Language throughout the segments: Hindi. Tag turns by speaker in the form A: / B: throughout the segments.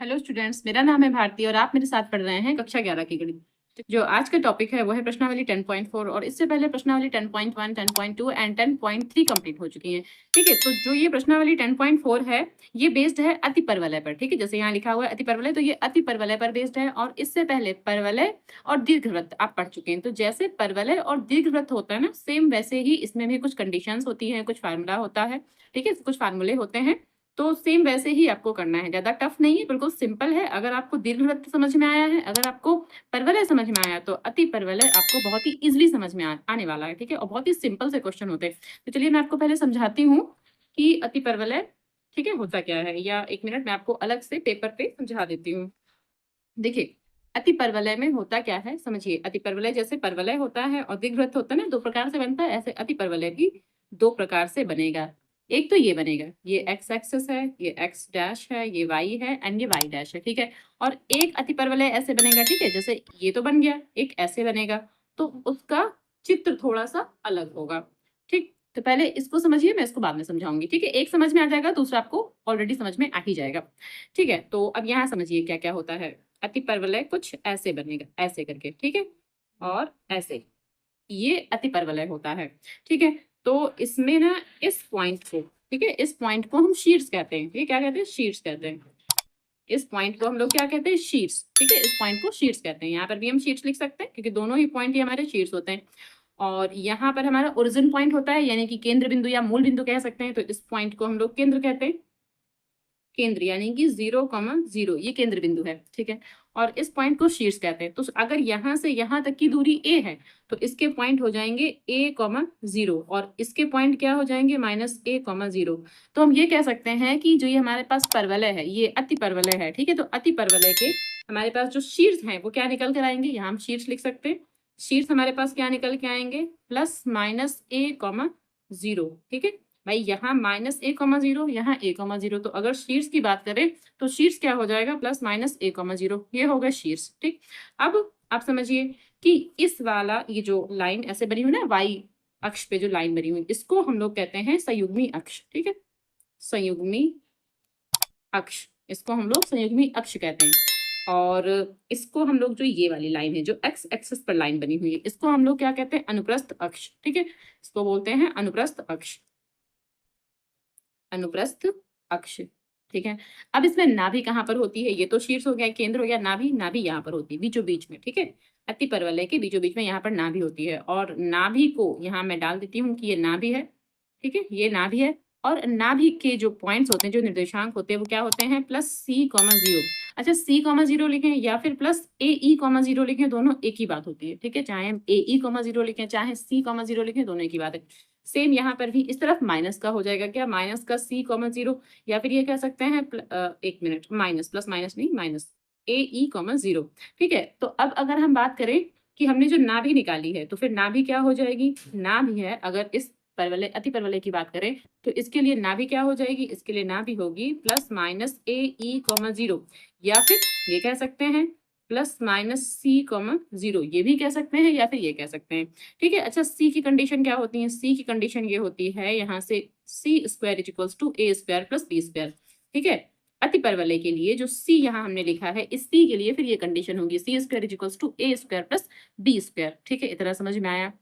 A: हेलो स्टूडेंट्स, मेरा नाम है भारती और आप मेरे साथ पढ़ रहे हैं कक्षा 11 की गणित। जो आज का टॉपिक है वो है प्रश्नावली 10.4 और इससे पहले प्रश्नावली 10.1, 10.2 एंड 10.3 कंप्लीट हो चुकी हैं। ठीक है, तो जो ये प्रश्नावली 10.4 है ये बेस्ड है अति परवलय पर। ठीक है, जैसे यहाँ लिखा हुआ है अति परवलय, तो ये अति परवलय पर बेस्ड है। और इससे पहले परवलय और दीर्घवृत्त आप पढ़ चुके हैं। तो जैसे परवलय और दीर्घवृत्त होता है ना, सेम वैसे ही इसमें भी कुछ कंडीशंस होती हैं, कुछ फार्मूला होता है। ठीक है, कुछ फार्मूले होते हैं। तो सेम वैसे ही आपको करना है, ज़्यादा टफ नहीं है, बिल्कुल सिंपल है। अगर आपको दीर्घवृत्त समझ में आया है, अगर आपको परवलय समझ में आया, तो अति परवलय आपको बहुत ही ईज़िली समझ में आने वाला है। ठीक है, और बहुत ही सिंपल से क्वेश्चन होते हैं। तो चलिए मैं आपको पहले समझाती हूँ कि अति परवलय ठीक है होता क्या है, या 1 मिनट मैं आपको अलग से पेपर पे समझा देती हूँ। देखिए, अति परवलय में होता क्या है समझिए। अति परवलय जैसे परवलय होता है और दीर्घवृत्त होता है ना, 2 प्रकार से बनता है, ऐसे अति परवलय भी 2 प्रकार से बनेगा। एक तो ये बनेगा, ये x एक्सिस है, ये x डैश है, ये y है एंड ये y डैश है। ठीक है, और एक अति परवलय ऐसे बनेगा। ठीक है, जैसे ये तो बन गया, एक ऐसे बनेगा, तो उसका चित्र थोड़ा सा अलग होगा। ठीक, तो पहले इसको समझिए, मैं इसको बाद में समझाऊंगी। ठीक है, एक समझ में आ जाएगा, दूसरा आपको ऑलरेडी समझ में आ ही जाएगा। ठीक है, तो अब यहाँ समझिए क्या क्या होता है। अति परवलय कुछ ऐसे बनेगा, ऐसे करके। ठीक है, और ऐसे, ये अति परवलय होता है। ठीक है, तो इसमें ना इस पॉइंट को, ठीक है, इस पॉइंट को हम शीर्ष कहते हैं। ये क्या कहते हैं? शीर्ष कहते हैं। इस पॉइंट को हम लोग क्या कहते हैं? शीर्ष। ठीक है, इस पॉइंट को शीर्ष कहते हैं। यहाँ पर भी हम शीर्ष लिख सकते हैं क्योंकि दोनों ही पॉइंट ही हमारे शीर्ष होते हैं। और यहाँ पर हमारा ओरिजिन पॉइंट होता है, यानी कि केंद्र बिंदु या मूल बिंदु कह सकते हैं। तो इस पॉइंट को हम लोग केंद्र कहते हैं। केंद्र यानी कि 0,0 ये केंद्र बिंदु है। ठीक है, और इस पॉइंट को शीर्ष कहते हैं। तो अगर यहाँ से यहाँ तक की दूरी a है, तो इसके पॉइंट हो जाएंगे a,0 और इसके पॉइंट क्या हो जाएंगे? -a,0। तो हम ये कह सकते हैं कि जो ये हमारे पास परवलय है, ये अति परवलय है। ठीक है, तो अति परवलय के हमारे पास जो शीर्ष हैं वो क्या निकल कर आएंगे? यहाँ हम शीर्ष लिख सकते हैं। शीर्ष हमारे पास क्या निकल के आएंगे? +-a,0। ठीक है भाई, यहाँ -a,0, यहाँ a,0। तो अगर शीर्ष की बात करें तो शीर्ष क्या हो जाएगा? +-a,0। ये होगा शीर्ष। ठीक, अब आप समझिए कि इस वाला ये जो लाइन ऐसे बनी हुई ना, y अक्ष पे जो लाइन बनी हुई, इसको हम लोग कहते हैं संयुग्मी अक्ष। ठीक है, संयुग्मी अक्ष, इसको हम लोग संयुग्मी अक्ष कहते हैं। और इसको हम लोग, जो ये वाली लाइन है जो x एक्सिस पर लाइन बनी हुई है, इसको हम लोग क्या कहते हैं? अनुप्रस्थ अक्ष। ठीक है, इसको बोलते हैं अनुप्रस्थ अक्ष, अनुप्रस्थ अक्ष। ठीक है, अब इसमें नाभि कहाँ पर होती है? ये तो शीर्ष हो गया, केंद्र हो गया। नाभि, नाभि यहाँ पर होती है बीचों बीच में। ठीक है, अति परवलय के बीचों बीच में यहाँ पर नाभि होती है। और नाभि को यहाँ मैं डाल देती हूँ कि ये नाभि है। ठीक है, ये नाभि है। और नाभि के जो पॉइंट्स होते हैं, जो निर्देशांक होते हैं, वो क्या होते हैं? +c,0। अच्छा, c,0 लिखें या फिर +ae,0 लिखें, दोनों एक ही बात होती है। ठीक है, चाहे हम ae,0 लिखें, चाहे c,0 लिखें, दोनों एक ही बात है। सेम यहाँ पर भी इस तरफ माइनस का हो जाएगा। क्या? माइनस का c,0, या फिर ये कह सकते हैं 1 मिनट, माइनस, प्लस माइनस नहीं, माइनस ae,0। ठीक है, तो अब अगर हम बात करें कि हमने जो नाभि निकाली है, तो फिर नाभि क्या हो जाएगी? नाभि है, अगर इस परवलय, अति परवलय की बात करें, तो इसके लिए नाभि क्या हो जाएगी? इसके लिए नाभि होगी +-ae,0, या फिर ये कह सकते हैं +-c,0, ये भी कह सकते हैं, या फिर ये कह सकते हैं। ठीक है, अच्छा, सी की कंडीशन क्या होती है? सी की कंडीशन ये होती है यहाँ से c² = a² + b²। ठीक है, अति परवलय के लिए जो c यहाँ हमने लिखा है, इस c के लिए फिर ये कंडीशन होगी c² = a² + b²। ठीक है, इतना समझ में आया?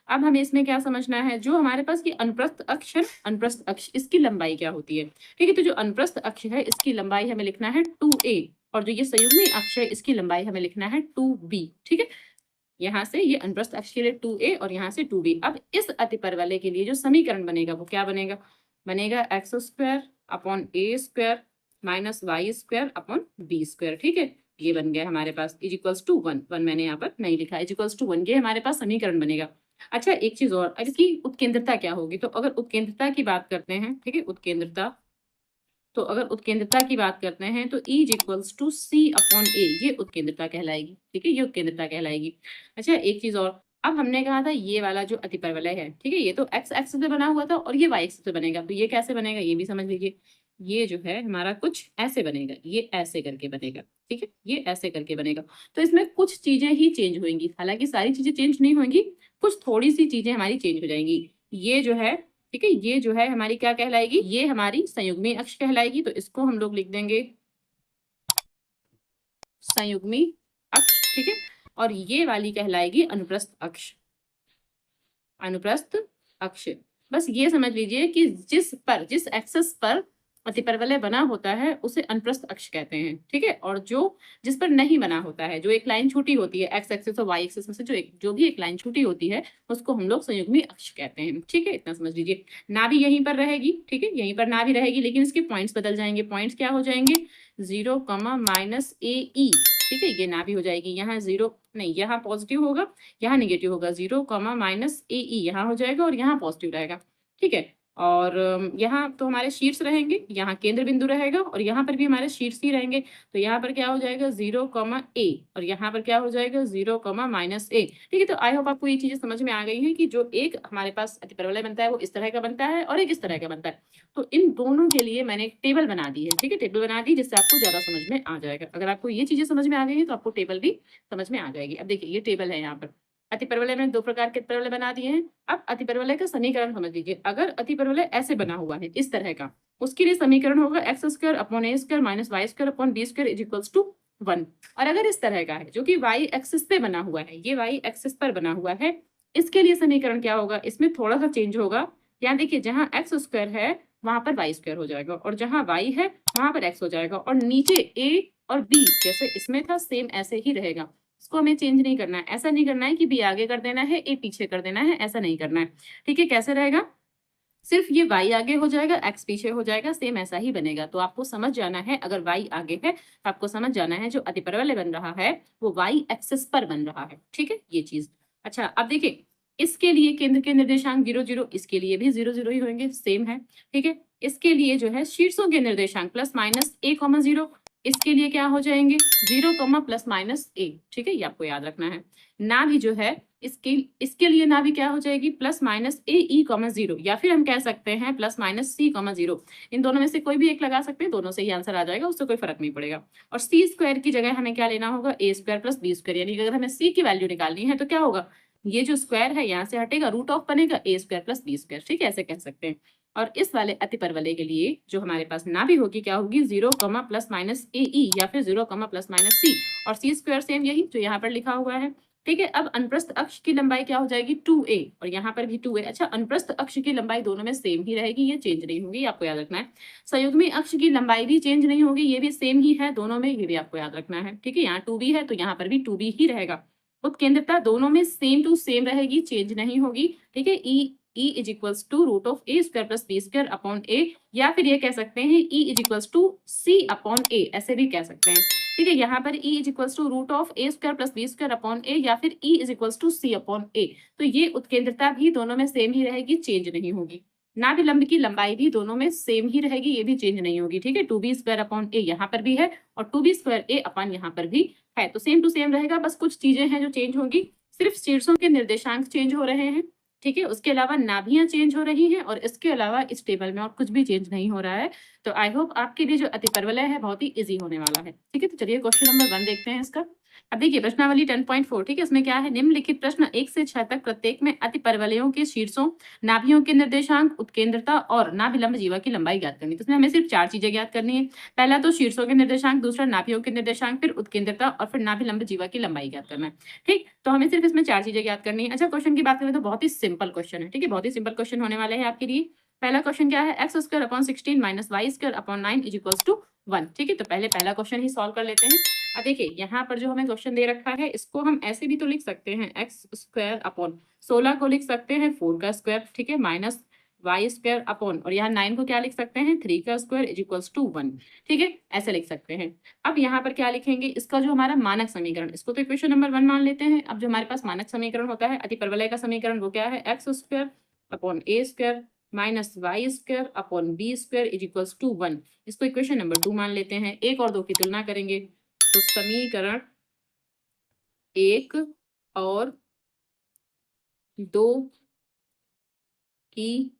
A: अब हमें इसमें क्या समझना है? जो हमारे पास ये अनुप्रस्थ अक्ष है, अनुप्रस्थ अक्ष, इसकी लंबाई क्या होती है? ठीक है, तो जो अनुप्रस्थ अक्ष है इसकी लंबाई हमें लिखना है 2a, और जो ये संयुग्मी अक्ष है इसकी लंबाई हमें लिखना है 2b। ठीक है, यहाँ से ये अनुप्रस्थ अक्ष के लिए 2a और यहाँ से 2b। अब इस अति परवलय के लिए जो समीकरण बनेगा वो क्या बनेगा? बनेगा x² upon a² minus y² upon b²। ठीक है, ये बन गया हमारे पास =1। 1 मैंने यहाँ पर नहीं लिखा, =1, ये हमारे पास समीकरण बनेगा। अच्छा, एक चीज और, अब इसकी उत्केंद्रता क्या होगी? तो अगर उत्केंद्रता की बात करते हैं, ठीक है, उत्केंद्रता, तो अगर उत्केंद्रता की बात करते हैं तो E = C/A, ये उत्केंद्रता कहलाएगी। ठीक है, ये उत्केंद्रता कहलाएगी। अच्छा, एक चीज और, अब हमने कहा था ये वाला जो अति परवलय है, ठीक है, ये तो x एक्सिस पे बना हुआ था और ये y एक्सिस पे बनेगा। तो ये कैसे बनेगा ये भी समझ लीजिए। ये जो है हमारा कुछ ऐसे बनेगा, ये ऐसे करके बनेगा। ठीक है, ये ऐसे करके बनेगा। तो इसमें कुछ चीजें ही चेंज होंगी, हालांकि सारी चीजें चेंज नहीं होंगी, कुछ थोड़ी सी चीजें हमारी चेंज हो जाएंगी। ये जो है, ठीक है, ये जो है हमारी क्या कहलाएगी? ये हमारी संयुग्मी अक्ष कहलाएगी। तो इसको हम लोग लिख देंगे संयुग्मी अक्ष, ठीक है। और ये वाली कहलाएगी अनुप्रस्थ अक्ष, अनुप्रस्थ अक्ष। बस ये समझ लीजिए कि जिस एक्सिस पर अतिपरवलय बना होता है उसे अनुप्रस्थ अक्ष कहते हैं, ठीक है। और जिस पर नहीं बना होता है, जो एक लाइन छूटी होती है एक्स एक्सिस और वाई एक्सिस में से जो भी एक लाइन छूटी होती है, उसको हम लोग संयुग्मी अक्ष कहते हैं, ठीक है। इतना समझ लीजिए। नाभि यहीं पर रहेगी, ठीक है, यहीं पर नाभि रहेगी, लेकिन इसके पॉइंट्स बदल जाएंगे। पॉइंट्स क्या हो जाएंगे? 0, माइनस ए ई, ठीक है, ये नाभि हो जाएगी। यहाँ 0 नहीं, यहाँ पॉजिटिव होगा, यहाँ निगेटिव होगा। 0, माइनस ए ई यहाँ हो जाएगा और यहाँ पॉजिटिव रहेगा, ठीक है। और यहाँ तो हमारे शीर्ष रहेंगे, यहाँ केंद्र बिंदु रहेगा और यहाँ पर भी हमारे शीर्ष ही रहेंगे। तो यहाँ पर क्या हो जाएगा? 0, ए, और यहाँ पर क्या हो जाएगा? 0, माइनस ए, ठीक है। तो आई होप आपको ये चीजें समझ में आ गई हैं कि जो एक हमारे पास अतिपरवलय बनता है वो इस तरह का बनता है और एक इस तरह का बनता है। तो इन दोनों के लिए मैंने एक टेबल बना दी है, ठीक है, टेबल बना दी जिससे आपको ज्यादा समझ में आ जाएगा। अगर आपको ये चीजें समझ में आ गई है तो आपको टेबल भी समझ में आ जाएगी। अब देखिए, ये टेबल है। यहाँ पर अतिपरवलय में 2 प्रकार के अतिपरवलय बना दिए हैं। अब अतिपरवलय का समीकरण समझ लीजिए। अगर अतिपरवलय ऐसे बना हुआ है इस तरह का, उसके लिए समीकरण होगा x² upon a² minus y² upon b² is equals to 1। और अगर इस तरह का है जो कि y एक्सिस पे बना हुआ है, ये y एक्सिस पर बना हुआ है, इसके लिए समीकरण क्या होगा? इसमें थोड़ा सा चेंज होगा। यहाँ देखिए, जहाँ x² है वहां पर y² हो जाएगा और जहाँ y है वहां पर x हो जाएगा और नीचे a और b जैसे इसमें था सेम ऐसे ही रहेगा। इसको हमें चेंज नहीं करना है। ऐसा नहीं करना है कि बी आगे कर देना है, ए पीछे कर देना है, ऐसा नहीं करना है, ठीक है। कैसे रहेगा? सिर्फ ये y आगे हो जाएगा, x पीछे हो जाएगा, सेम ऐसा ही बनेगा। तो आपको समझ जाना है, अगर y आगे है तो आपको समझ जाना है जो अतिपरवलय बन रहा है वो y एक्सिस पर बन रहा है, ठीक है, ये चीज। अच्छा, अब देखिए, इसके लिए केंद्र के निर्देशांक 0, 0, इसके लिए भी 0, 0 ही होंगे, सेम है, ठीक है। इसके लिए जो है शीर्षों के निर्देशांक प्लस माइनस a, 0, इसके लिए क्या हो जाएंगे? 0, प्लस माइनस a, ठीक है, ये आपको याद रखना है। नाभि जो है इसके लिए नाभि क्या हो जाएगी? प्लस माइनस ए ई, 0, या फिर हम कह सकते हैं प्लस माइनस सी, 0। इन दोनों में से कोई भी एक लगा सकते हैं, दोनों से ही आंसर आ जाएगा, उससे कोई फर्क नहीं पड़ेगा। और सी स्क्वायर की जगह हमें क्या लेना होगा? a square plus B square, यानी अगर हमें सी की वैल्यू निकालनी है तो क्या होगा? ये जो स्क्वायर है यहाँ से हटेगा, रूट ऑफ बनेगा a square plus B square, ठीक है, ऐसे कह सकते हैं। और इस वाले अतिपरवलय के लिए जो हमारे पास नाभि होगी क्या होगी? 0, प्लस माइनस ए ई, या फिर 0, प्लस माइनस सी, और सी स्क्वायर सेम यही जो यहाँ पर लिखा हुआ है, ठीक है। अब अनुप्रस्थ अक्ष की लंबाई क्या हो जाएगी? 2a, और यहाँ पर भी 2a। अच्छा, अनुप्रस्थ अक्ष की लंबाई दोनों में सेम ही रहेगी, ये चेंज नहीं होगी, आपको याद रखना है। संयुग्मी अक्ष की लंबाई भी चेंज नहीं होगी, ये भी सेम ही है दोनों में, ये भी आपको याद रखना है, ठीक है। यहाँ 2b है तो यहाँ पर भी 2b ही रहेगा। उत्केंद्रता दोनों में सेम टू सेम रहेगी, चेंज नहीं होगी, ठीक है। E is equals to root of a square plus B square upon a, या फिर ये कह सकते हैं E is equals to c upon a, ऐसे भी कह सकते हैं, ठीक है। यहाँ पर E is equals to root of a square plus B square upon a, या फिर E is equals to c upon a। तो ये उत्केंद्रता भी दोनों में सेम ही रहेगी, चेंज नहीं होगी। नाभिलंब की लंबाई भी दोनों में सेम ही रहेगी, ये भी चेंज नहीं होगी, ठीक है। 2b स्क्वायर अपॉन a यहाँ पर भी है और 2b स्क्वायर a अपॉन यहाँ पर भी है, तो सेम टू सेम रहेगा। बस कुछ चीजें हैं जो चेंज होगी, सिर्फ शीर्षों के निर्देशांक चेंज हो रहे हैं, ठीक है। उसके अलावा नाभियां चेंज हो रही हैं और इसके अलावा इस टेबल में और कुछ भी चेंज नहीं हो रहा है। तो आई होप आपके लिए जो अतिपरवलय है बहुत ही इजी होने वाला है, ठीक है। तो चलिए क्वेश्चन नंबर 1 देखते हैं इसका। अब देखिए, प्रश्नावली 10.4, ठीक है, इसमें क्या है? निम्नलिखित प्रश्न 1 से 6 तक प्रत्येक में अतिपरवलयों के शीर्षों, नाभियों के निर्देशांक, उत्केंद्रता और नाभिलंब जीवा की लंबाई ज्ञात करनी। तो इसमें हमें सिर्फ 4 चीजें ज्ञात करनी है। पहला तो शीर्षों के निर्देशांक, दूसरा नाभियों के निर्देशांक, फिर उत्केंद्रता और फिर नाभिलंब जीवा की लंबाई ज्ञात करना है, ठीक। तो हमें सिर्फ इसमें 4 चीजें ज्ञात करनी है। अच्छा, क्वेश्चन की बात करें तो बहुत ही सिंपल क्वेश्चन है, ठीक है, बहुत ही सिंपल क्वेश्चन होने वाले हैं आपके लिए। पहला क्वेश्चन क्या है? X square upon 16 minus Y square upon 9 is equals to 1, ठीक है। तो पहले पहला क्वेश्चन ही सॉल्व कर लेते हैं। अब देखिए, यहाँ पर जो हमें क्वेश्चन दे रखा है इसको हम ऐसे भी तो लिख सकते हैं, एक्स स्क्वायर अपॉन 16 को लिख सकते हैं 4 का स्क्वायर, ठीक है, माइनस वाई स्क्वायर अपॉन, और यहाँ 9 को क्या लिख सकते हैं? 3 का स्क्वायर इज इक्वल्स टू 1, ठीक है, ऐसे लिख सकते हैं। अब यहाँ पर क्या लिखेंगे? इसका जो हमारा मानक समीकरण, इसको तो इक्वेशन नंबर 1 मान लेते हैं। अब जो हमारे पास मानक समीकरण होता है अतिपरवलय का समीकरण, वो क्या है? X square upon A square minus Y square upon B square is equals to 1। इसको इक्वेशन नंबर 2 मान लेते हैं। 1 और 2 की तुलना करेंगे तो समीकरण 1 और 2 की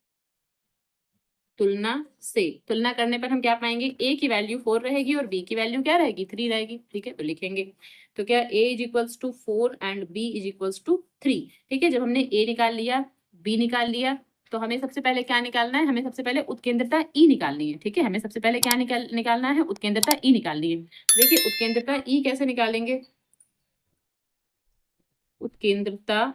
A: तुलना करने पर हम क्या पाएंगे? a की वैल्यू 4 रहेगी और b की वैल्यू क्या रहेगी? 3 रहेगी, ठीक है। तो लिखेंगे तो क्या a is equals to 4 and b is equals to 3, ठीक है। जब हमने a निकाल लिया, b निकाल लिया, तो हमें सबसे पहले क्या निकालना है, हमें सबसे पहले उत्केंद्रता ई निकालनी है। ठीक है, हमें सबसे पहले क्या निकालना है, उत्केंद्रता ई निकालनी है। देखिए उत्केंद्रता ई कैसे निकालेंगे, उत्केंद्रता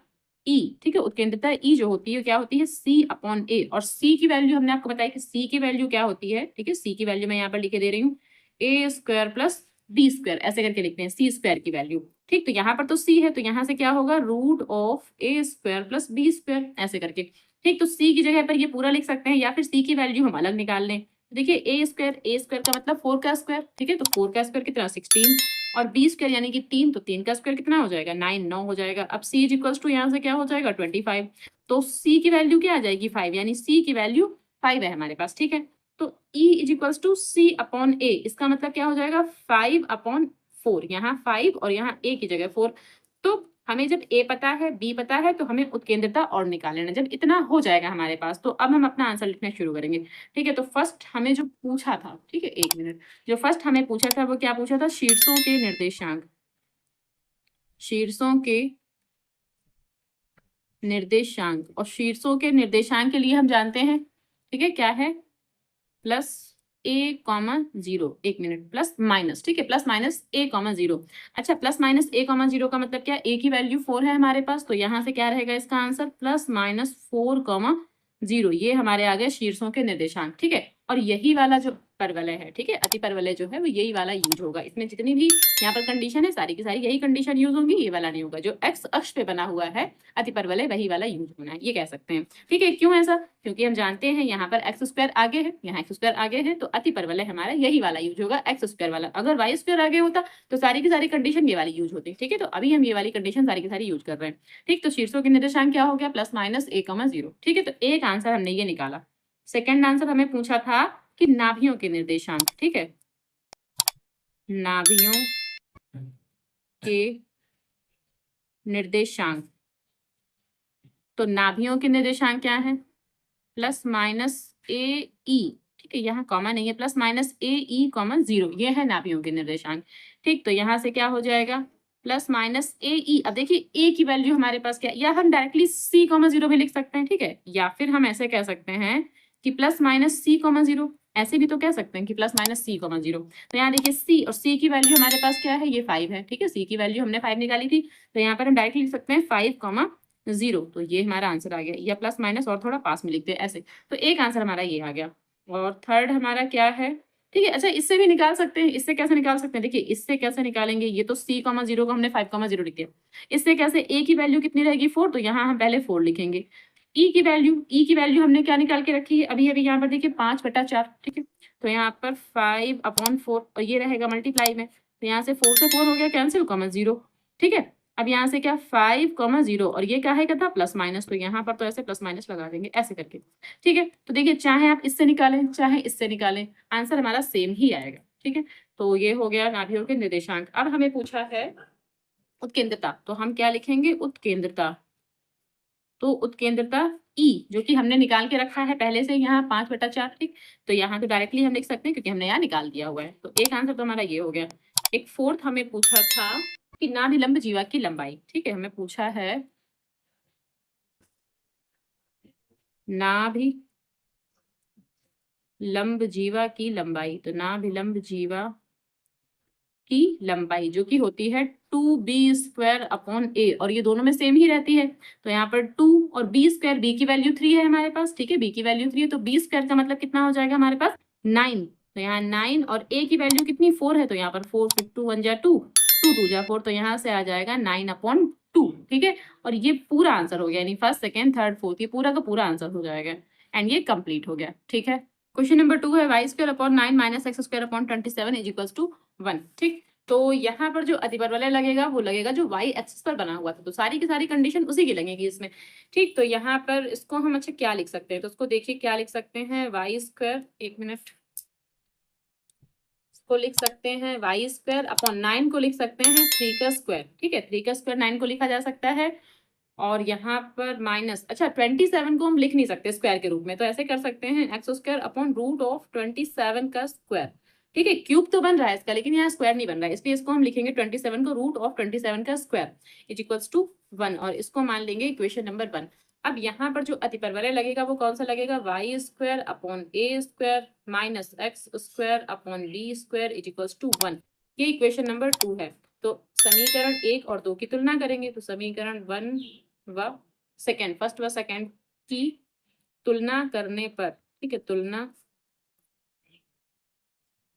A: ई, ठीक है, उत्केंद्रता ई जो होती है क्या होती है, सी अपॉन ए, और सी की वैल्यू हमने आपको बताया कि सी की वैल्यू क्या होती है। ठीक है, सी की वैल्यू मैं यहाँ पर लिखे दे रही हूँ, ए स्क्वायर प्लस बी स्क्वायर, ऐसे करके लिखते हैं सी स्क्वायर की वैल्यू। ठीक, तो यहाँ पर तो सी है, तो यहाँ से क्या होगा, root of A square plus B square, ऐसे करके। ठीक, तो सी की जगह पर ये पूरा लिख सकते हैं, या फिर सी की वैल्यू हम अलग निकाल लें। देखिए ए स्क्वायर का मतलब 4 का स्क्वायर, ठीक है, तो 4 का स्क्वायर कितना, 16, और बी स्क्वायर यानी कि 3, तो 3 का स्क्वायर कितना हो जाएगा, 9, 9 हो जाएगा। अब सी इज इक्वल्स टू यहाँ से क्या हो जाएगा, 25, तो सी की वैल्यू क्या आ जाएगी, 5, यानी सी की वैल्यू 5 है हमारे पास। ठीक है, तो E is equals to C upon A, इसका मतलब क्या हो जाएगा, 5 अपॉन 4, यहाँ 5 और यहाँ ए की जगह 4। तो हमें जब ए पता है, बी पता है, तो हमें उत्केंद्रता और निकाल लेना। जब इतना हो जाएगा हमारे पास, तो अब हम अपना आंसर लिखना शुरू करेंगे। ठीक है, तो फर्स्ट हमें जो पूछा था, ठीक है, एक मिनट, जो फर्स्ट हमें पूछा था वो क्या पूछा था, शीर्षों के निर्देशांक, शीर्षों के निर्देशांक, और शीर्षों के निर्देशांक के लिए हम जानते हैं, ठीक है, क्या है, प्लस ए कॉमा जीरो, एक मिनट, प्लस माइनस, ठीक है, प्लस माइनस ए कॉमा जीरो। अच्छा, प्लस माइनस ए कॉमा जीरो का मतलब क्या, ए की वैल्यू 4 है हमारे पास, तो यहाँ से क्या रहेगा इसका answer, plus minus 4 comma zero, ये हमारे आ गए शीर्षों के निर्देशांक। ठीक है, और यही वाला जो परवलय है, ठीक है, अति परवलय जो है वो यही वाला यूज होगा। इसमें जितनी भी यहाँ पर कंडीशन है, सारी की सारी यही कंडीशन यूज होंगी, ये वाला नहीं होगा। जो एक्स अक्ष पे बना हुआ है अति परवलय, वही वाला यूज होना है, ये कह सकते हैं। ठीक है, क्यों ऐसा, क्योंकि हम जानते हैं यहाँ पर एक्स स्क्वायर आगे है, यहाँ एक्स स्क्वायर आगे है, तो अति परवलय हमारा यही वाला यूज होगा, एक्स स्क्वायर वाला। अगर वाई स्क्वायर आगे होता तो सारी की सारी कंडीशन ये वाली यूज होती। ठीक है, तो अभी हम ये वाली कंडीशन सारी की सारी यूज कर रहे हैं। ठीक, तो शीर्षों के निर्देशांक क्या हो गया, प्लस माइनस ए कॉमा जीरो। ठीक है, तो एक आंसर हमने ये निकाला। सेकेंड आंसर हमें पूछा था कि नाभियों के निर्देशांक, ठीक है, नाभियों के निर्देशांक, तो नाभियों के निर्देशांक क्या है, प्लस माइनस ए ई, ठीक है, यहाँ कॉमा नहीं है, प्लस माइनस ए ई कॉमा जीरो, ये है नाभियों के निर्देशांक। ठीक, तो यहाँ से क्या हो जाएगा, प्लस माइनस ए ई। अब देखिए ए की वैल्यू हमारे पास क्या, या हम डायरेक्टली सी कॉमा जीरो भी लिख सकते हैं, ठीक है, या फिर हम ऐसे कह सकते हैं कि plus minus C comma zero, ऐसे भी तो कह सकते हैं कि plus minus C comma zero. तो यहाँ देखिए सी और सी की वैल्यू हमारे पास क्या है, ये 5 है। ठीक है, सी की वैल्यू हमने 5 निकाली थी, तो यहाँ पर हम डायरेक्टली लिख सकते हैं 5 कॉमा जीरो, तो ये हमारा आंसर आ गया, या प्लस माइनस और थोड़ा पास में लिखते हैं ऐसे। तो एक आंसर हमारा ये आ गया। और थर्ड हमारा क्या है, ठीक है, अच्छा इससे भी निकाल सकते हैं। इससे कैसे निकाल सकते हैं, देखिए इससे कैसे निकालेंगे, ये तो सी कॉमा जीरो को हमने 5 कॉमा जीरो लिख दिया। इससे कैसे, ए की वैल्यू कितनी रहेगी 4, तो यहाँ हम पहले 4 लिखेंगे। ई की वैल्यू हमने क्या निकाल के रखी है, अभी अभी यहाँ पर देखिए 5/4। ठीक है, तो यहाँ पर 5/4 और ये रहेगा मल्टीप्लाई में, तो यहाँ से 4 से 4 हो गया कैंसिल, कॉमा जीरो। ठीक है, अब यहाँ से क्या 5 कॉमा जीरो, और ये क्या है क्या था, प्लस माइनस, तो यहाँ पर तो ऐसे प्लस माइनस लगा देंगे ऐसे करके। ठीक है, तो देखिए चाहे आप इससे निकालें चाहे इससे निकालें, आंसर हमारा सेम ही आएगा। ठीक है, तो ये हो गया नाभियों के निर्देशांक। अब हमें पूछा है उत्केंद्रता, तो हम क्या लिखेंगे, उत्केंद्रता, तो उत्केंद्रता ई जो कि हमने निकाल के रखा है पहले से यहाँ 5/4। ठीक, तो यहाँ तो डायरेक्टली हम लिख सकते हैं क्योंकि हमने यहाँ निकाल दिया हुआ है। तो एक आंसर तो हमारा ये हो गया। एक फोर्थ हमें पूछा था कि नाभिलंब जीवा की लंबाई। ठीक है, हमें पूछा है नाभिलंब जीवा की लंबाई, तो नाभिलंब जीवा की लंबाई जो कि होती है 2b² अपॉन ए, और ये दोनों में सेम ही रहती है। तो यहाँ पर 2 और b², b की वैल्यू 3 है हमारे पास। ठीक है, b की वैल्यू 3 है, तो b² का मतलब कितना हो जाएगा हमारे पास 9, तो यहाँ 9, और a की वैल्यू कितनी 4 है, तो यहाँ पर 4, 5 2 1 जा 2, 2 2 जा 4, तो यहाँ से आ जाएगा 9/2। ठीक है, और ये पूरा आंसर हो गया, यानी फर्स्ट सेकेंड थर्ड फोर्थ, ये पूरा का पूरा आंसर हो जाएगा, एंड ये कंप्लीट हो गया। ठीक है, क्वेश्चन नंबर 2 है y² upon 9 minus x² upon 27 is equals to 1। ठीक, तो यहाँ पर जो अतिपरवलय लगेगा वो लगेगा जो y एक्सिस पर बना हुआ था, तो सारी की सारी कंडीशन उसी की लगेगी इसमें। ठीक, तो यहाँ पर इसको हम अच्छा क्या लिख सकते हैं, तो उसको देखिए क्या लिख सकते हैं, y², एक मिनट, इसको लिख सकते हैं y² अपॉन 9 को लिख सकते हैं 3 का स्क्वायर। ठीक है, 3 का स्क्वायर 9 को लिखा जा सकता है, और यहाँ पर माइनस, अच्छा 27 को हम लिख नहीं सकते स्क्वायर के रूप में, तो ऐसे कर सकते हैं x² अपॉन रूट ऑफ 27 का स्क्वायर। ठीक है, क्यूब तो बन रहा है इसका, लेकिन यहाँ स्क्वायर नहीं बन रहा है, इसलिए इसको हम लिखेंगे 27 को रूट ऑफ 27 का स्क्वायर इज इक्वल्स टू 1, और इसको मान लेंगे इक्वेशन नंबर 1। अब यहाँ पर जो अतिपरवलय लगेगा वो कौन सा लगेगा, Y square upon A square minus X square upon B square is equals to 1। ये इक्वेशन नंबर 2 है। तो समीकरण 1 और 2 की तुलना करेंगे, तो समीकरण 1 व सेकेंड, फर्स्ट व सेकेंड की तुलना करने पर, ठीक है, तुलना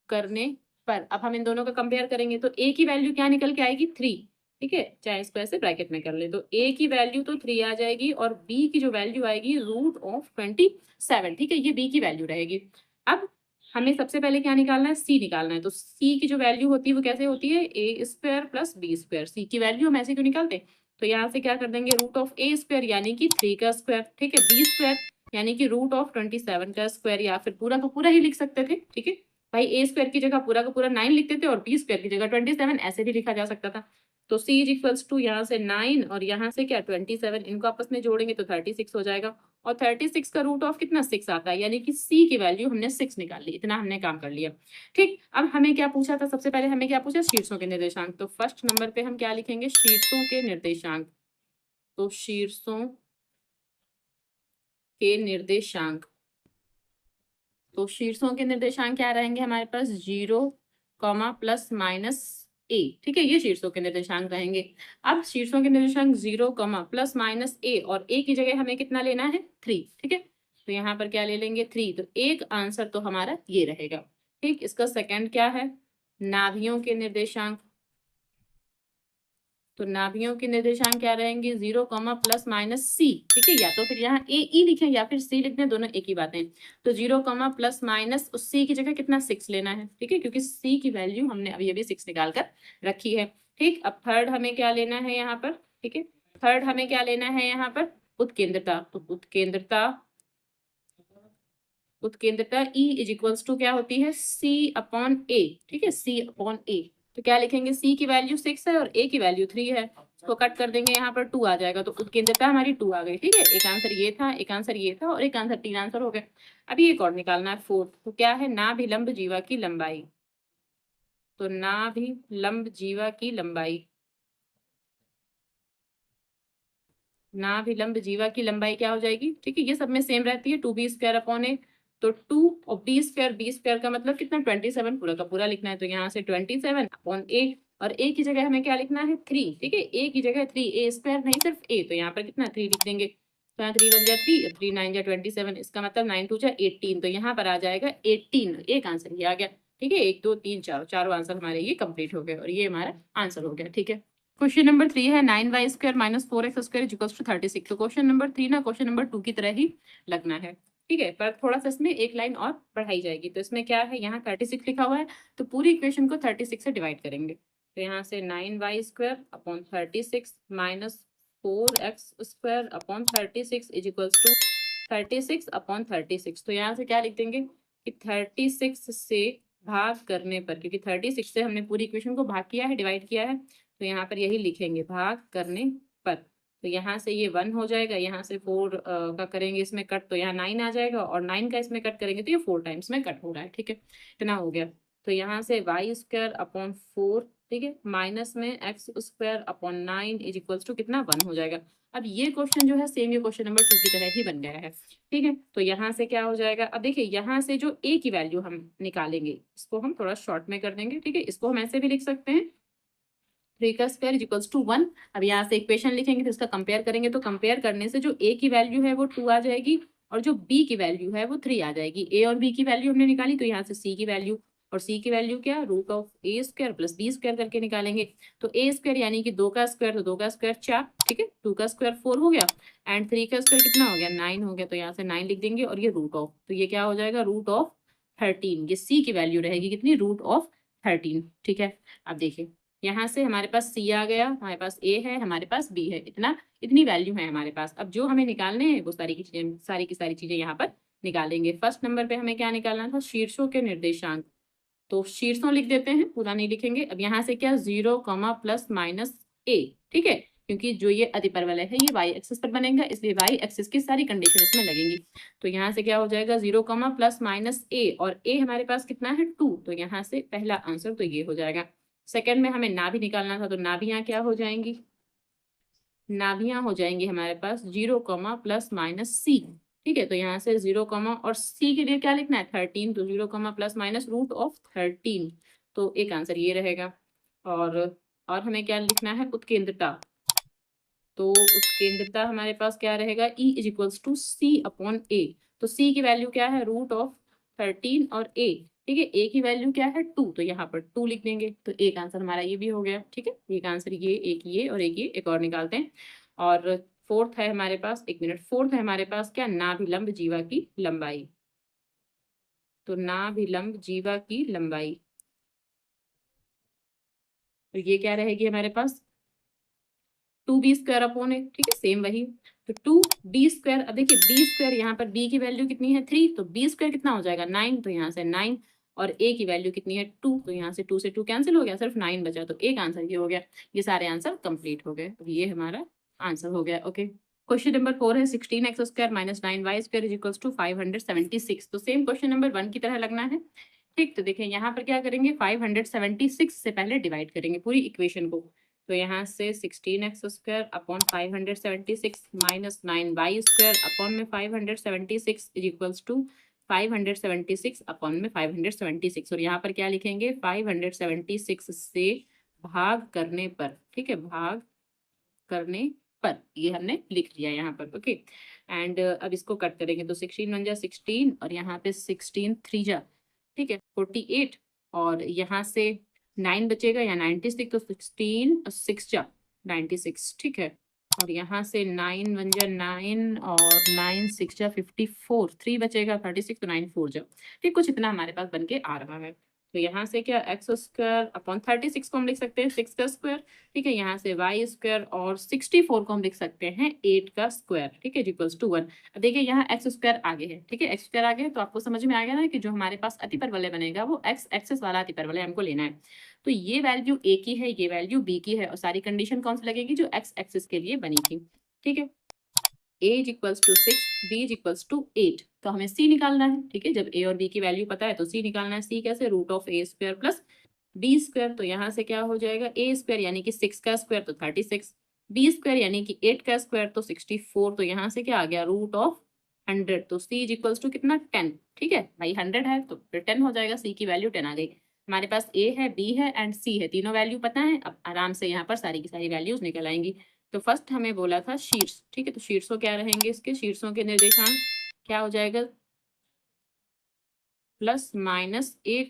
A: करने पर अब हम इन दोनों का कंपेयर करेंगे तो ए की वैल्यू क्या निकल के आएगी, 3। ठीक है, चाहे इसको ऐसे ब्रैकेट में कर ले, तो ए की वैल्यू तो 3 आ जाएगी और बी की जो वैल्यू आएगी √27। ठीक है, ये बी की वैल्यू रहेगी। अब हमें सबसे पहले क्या निकालना है, सी निकालना है। तो सी की जो वैल्यू होती है वो कैसे होती है, ए स्क्वायर प्लस बी स्क्वायर। सी की वैल्यू हम ऐसे क्यों निकालते हैं, तो यहाँ से क्या कर देंगे, √(a²) यानी कि 3 का स्क्वायर, ठीक है, बी स्क्वायर यानी कि √27 का स्क्वायर, या फिर पूरा का पूरा ही लिख सकते थे। ठीक है भाई, ए स्क्वायर की जगह पूरा का पूरा 9 लिखते थे और बी स्क्वायर की जगह 27 ऐसे भी लिखा जा सकता था। तो सी इज इक्वल्स टू यहाँ से 9 और यहाँ से क्या 27, इनको आपस में जोड़ेंगे तो 36 हो जाएगा। और 36 का रूट ऑफ कितना 6 आता है, यानी कि सी की वैल्यू हमने 6 निकाल ली। इतना हमने काम कर लिया। ठीक, अब हमें क्या पूछा था, सबसे पहले हमें क्या पूछा, शीर्षों के निर्देशांक। तो फर्स्ट नंबर पे हम क्या लिखेंगे, शीर्षों के निर्देशांक। तो शीर्षों के निर्देशांक, तो शीर्षों के निर्देशांक क्या रहेंगे हमारे पास, 0, प्लस माइनस ए। ठीक है, ये शीर्षों के निर्देशांक रहेंगे। अब शीर्षों के निर्देशांक 0, प्लस माइनस ए, और ए की जगह हमें कितना लेना है, 3। ठीक है, तो यहाँ पर क्या ले लेंगे, 3। तो एक आंसर तो हमारा ये रहेगा। ठीक, इसका सेकंड क्या है, नाभियों के निर्देशांक। तो नाभियों के निर्देशांक क्या रहेंगे, 0, प्लस माइनस सी। ठीक है, या तो फिर यहाँ ए ई लिखें या फिर सी लिख दें, दोनों एक ही बातें। तो 0, प्लस माइनस उस सी की जगह कितना 6 लेना है। ठीक है, क्योंकि सी की वैल्यू हमने अभी अभी 6 निकाल कर रखी है। ठीक, अब थर्ड हमें क्या लेना है यहाँ पर, ठीक है, थर्ड हमें क्या लेना है यहाँ पर, उत्केंद्रता। तो उत्केंद्रता, उत्केंद्रता E इज इक्वल्स टू क्या होती है, C अपॉन A। ठीक है, C अपॉन A। तो क्या लिखेंगे, C की वैल्यू 6 है और A की वैल्यू 3 है। इसको कट कर देंगे, यहाँ पर 2 आ जाएगा। तो उत्केंद्रता हमारी 2 आ गई। ठीक है, एक आंसर ये था, एक आंसर ये था और एक आंसर, 3 आंसर हो गए। अभी एक और निकालना है, फोर्थ। तो क्या है, नाभिलंब जीवा की लंबाई। तो नाभिलंब जीवा की लंबाई, नाभिलंब जीवा की लंबाई क्या हो जाएगी, ठीक है, ये सब में सेम रहती है, 2b² अपॉन ए। तो 2 और b² का मतलब कितना, 27, पूरा का पूरा लिखना है। तो यहाँ से 27 अपॉन ए, और ए की जगह हमें क्या लिखना है, 3। ठीक है, ए की जगह 3, a² नहीं सिर्फ ए, तो यहाँ पर कितना 3 लिख देंगे। तो यहाँ 3 1 जा 3, 3 9 जा 27, इसका मतलब 9 2 जा 18। तो यहाँ पर आ जाएगा 18। एक आंसर ये आ गया। ठीक है, 1 2 3 4, चारों आंसर हमारे ये कंप्लीट हो गए और ये हमारा आंसर हो गया। ठीक है, क्वेश्चन नंबर 3 है 9y² minus 4x² equals to 36। तो क्वेश्चन नंबर 3 ना क्वेश्चन नंबर 2 की तरह ही लगना है। ठीक है, पर थोड़ा सा इसमें एक लाइन और बढ़ाई जाएगी। तो इसमें क्या है, यहाँ 36 लिखा हुआ है, तो पूरी इक्वेशन को 36 से डिवाइड करेंगे। तो यहाँ से 9y² upon 36 minus 4x² upon 36 is equals to 36 upon 36। तो यहाँ से क्या लिख देंगे कि 36 से भाग करने पर, क्योंकि 36 से हमने पूरी इक्वेशन को भाग किया है, डिवाइड किया है, तो यहाँ पर यही लिखेंगे, भाग करने पर। तो यहाँ से ये 1 हो जाएगा, यहाँ से 4 का करेंगे इसमें कट, तो यहाँ 9 आ जाएगा, और 9 का इसमें कट करेंगे तो ये 4 टाइम्स में कट हो रहा है। ठीक है, इतना हो गया। तो यहाँ से y² अपॉन 4, ठीक है, माइनस में x² upon 9 is equals to कितना, 1 हो जाएगा। अब ये क्वेश्चन जो है सेम ये क्वेश्चन नंबर 2 की तरह ही बन गया है। ठीक है, तो यहाँ से क्या हो जाएगा, अब देखिए यहाँ से जो a की वैल्यू हम निकालेंगे, इसको हम थोड़ा शॉर्ट में कर देंगे। ठीक है, इसको हम ऐसे भी लिख सकते हैं, 3 का स्क्वायर इज इक्वल्स टू 1। अब यहाँ से इक्वेशन लिखेंगे तो इसका कंपेयर करेंगे, तो कंपेयर करने से जो a की वैल्यू है वो 2 आ जाएगी और जो b की वैल्यू है वो 3 आ जाएगी। a और b की वैल्यू हमने निकाली, तो यहाँ से c की वैल्यू, और c की वैल्यू क्या, √(a² प्लस b² करके निकालेंगे। तो a² यानी कि 2 का स्क्वायर, तो 2 का स्क्वायर 4, ठीक है, 2 का स्क्वायर 4 हो गया, एंड 3 का स्क्वायर कितना हो गया, 9 हो गया। तो यहाँ से 9 लिख देंगे और ये रूट ऑफ, तो ये क्या हो जाएगा, √13। ये c की वैल्यू रहेगी कितनी, √13। ठीक है, अब देखिए यहाँ से हमारे पास C आ गया, हमारे पास A है, हमारे पास B है, इतनी वैल्यू है हमारे पास। अब जो हमें निकालने हैं वो सारी की सारी चीजें यहाँ पर निकालेंगे। फर्स्ट नंबर पे हमें क्या निकालना था, शीर्षों के निर्देशांक। तो शीर्षों लिख देते हैं, पूरा नहीं लिखेंगे। अब यहाँ से क्या, 0, प्लस माइनस A। ठीक है, क्योंकि जो ये अतिपरवलय है ये y एक्सिस पर बनेगा, इसलिए y एक्सिस की सारी कंडीशन इसमें लगेंगी। तो यहाँ से क्या हो जाएगा, 0, प्लस माइनस A, और A हमारे पास कितना है, 2। तो यहाँ से पहला आंसर तो ये हो जाएगा। सेकंड में हमें नाभि निकालना था, तो नाभियां क्या हो जाएंगी, नाभियां हो जाएंगी हमारे पास 0, प्लस माइनस सी। ठीक है, तो यहाँ से 0, और सी के लिए क्या लिखना है 13, तो 0, प्लस माइनस रूट ऑफ 13। तो एक आंसर ये रहेगा। और और हमें क्या लिखना है उत्केंद्रता। तो उत्केंद्रता हमारे पास क्या रहेगा E is equals to C upon A. तो सी की वैल्यू क्या है रूट ऑफ 13 और ए। ठीक है, ए की वैल्यू क्या है 2, तो यहाँ पर 2 लिख देंगे। तो एक आंसर हमारा ये भी हो गया। ठीक है, एक आंसर ये, एक ये और एक ये, एक और निकालते हैं। और फोर्थ है हमारे पास, एक मिनट, फोर्थ है हमारे पास क्या नाभिलंब जीवा की लंबाई। तो नाभिलंब जीवा की लंबाई, तो ये क्या रहेगी हमारे पास 2b² अपॉन ए। ठीक है, सेम वही। तो 2b², अब देखिए b², यहाँ पर b की वैल्यू कितनी है 3, तो b² कितना हो जाएगा 9, तो यहाँ से 9। और a की वैल्यू कितनी है 2, तो यहाँ से 2 से 2 कैंसिल हो गया, सिर्फ 9 बचा। तो एक आंसर ये हो गया। ये सारे आंसर कंप्लीट हो गए। तो ये हमारा आंसर हो गया। ओके, क्वेश्चन नंबर 4 है 16x² minus 9y² is equals to 576। तो सेम क्वेश्चन नंबर 1 की तरह लगना है। ठीक, तो देखिए यहाँ पर क्या करेंगे 576 से पहले डिवाइड करेंगे पूरी इक्वेशन को। तो यहाँ से 16x² upon 576 minus 9y² upon में 576 इज इक्वल्स टू 576 अपॉन में 576। और यहाँ पर क्या लिखेंगे 576 से भाग करने पर। ठीक है, भाग करने पर, ये हमने लिख लिया यहाँ पर। ओके, एंड अब इसको कट करेंगे तो 16 1 जा 16 और यहाँ पे 16 3 जा, ठीक है 48। और यहाँ से 9 बचेगा या 96, तो 16 और 6 जा 96। ठीक है, और यहाँ से 9 1 जा 9 और 9 6 जा 54, 3 बचेगा 36, तो 9 4 जा। ठीक, कुछ इतना हमारे पास बन के आ रहा है। तो यहाँ से क्या x² अपॉन 36 को हम लिख सकते हैं 6 का स्क्वायर। ठीक है, यहाँ से y² और 64 को हम लिख सकते हैं 8 का स्क्वायर। ठीक है, इक्वल्स टू 1। अब देखिए यहाँ x² आगे है। ठीक है, x² आगे है, तो आपको समझ में आ गया ना कि जो हमारे पास अतिपरवलय बनेगा वो x एक्सिस वाला अतिपरवलय हमको लेना है। तो ये वैल्यू a की है, ये वैल्यू b की है, और सारी कंडीशन कौन सी लगेगी जो x एक्सिस के लिए बनी थी। ठीक है, a is equals to 6, b is equals to 8। तो हमें c निकालना है। ठीक है, जब a और b की वैल्यू पता है तो c निकालना है। c कैसे root of a² plus b²। तो यहाँ से क्या हो जाएगा a² यानी कि 6 का स्क्वायर तो 36, b² यानी कि 8 का स्क्वायर तो 64। तो यहाँ से क्या आ गया रूट ऑफ 100। तो c इज इक्वल्स टू कितना 10। ठीक है भाई, 100 है तो फिर 10 हो जाएगा। c की वैल्यू 10 आ गई। हमारे पास a है, b है एंड c है, तीनों वैल्यू पता है। अब आराम से यहाँ पर सारी की सारी वैल्यूज निकल आएंगी। तो फर्स्ट हमें बोला था शीर्ष। ठीक है, तो शीर्षों क्या रहेंगे, इसके शीर्षों के निर्देशांक क्या हो जाएगा प्लस माइनस a,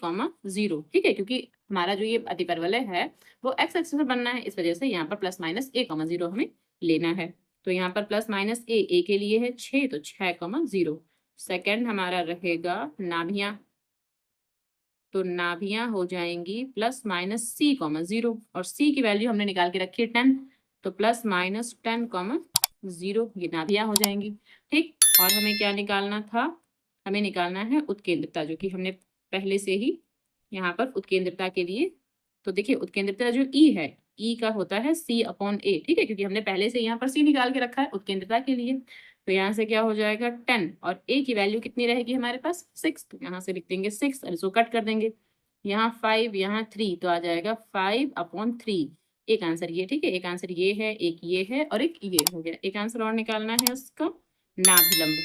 A: 0। ठीक है, क्योंकि हमारा जो ये अतिपरवलय है वो x एक्सिस पर बनना है, इस वजह से यहाँ पर प्लस माइनस a, 0 हमें लेना है। तो यहाँ पर प्लस माइनस a के लिए है 6, तो 6, 0। सेकेंड हमारा रहेगा नाभियां। तो नाभियां हो जाएंगी प्लस माइनस c, 0, और c की वैल्यू हमने निकाल के रखी है 10, तो प्लस माइनस 10, 0 ये नाभियां हो जाएंगी। ठीक, और हमें क्या निकालना था, हमें निकालना है उत्केंद्रता, जो कि हमने पहले से ही यहाँ पर उत्केंद्रता के लिए। तो देखिए उत्केंद्रता जो E है, E का होता है c अपॉन a। ठीक है, क्योंकि हमने पहले से यहाँ पर c निकाल के रखा है उत्केंद्रता के लिए। तो यहाँ से क्या हो जाएगा 10, और a की वैल्यू कितनी रहेगी हमारे पास 6, तो यहाँ से लिख देंगे 6 और इसको कट कर देंगे। यहाँ 5, यहाँ 3, तो आ जाएगा 5/3। एक आंसर ये। ठीक है, एक आंसर ये है, एक ये है और एक ये हो गया। एक आंसर और निकालना है उसका नाभिलंब।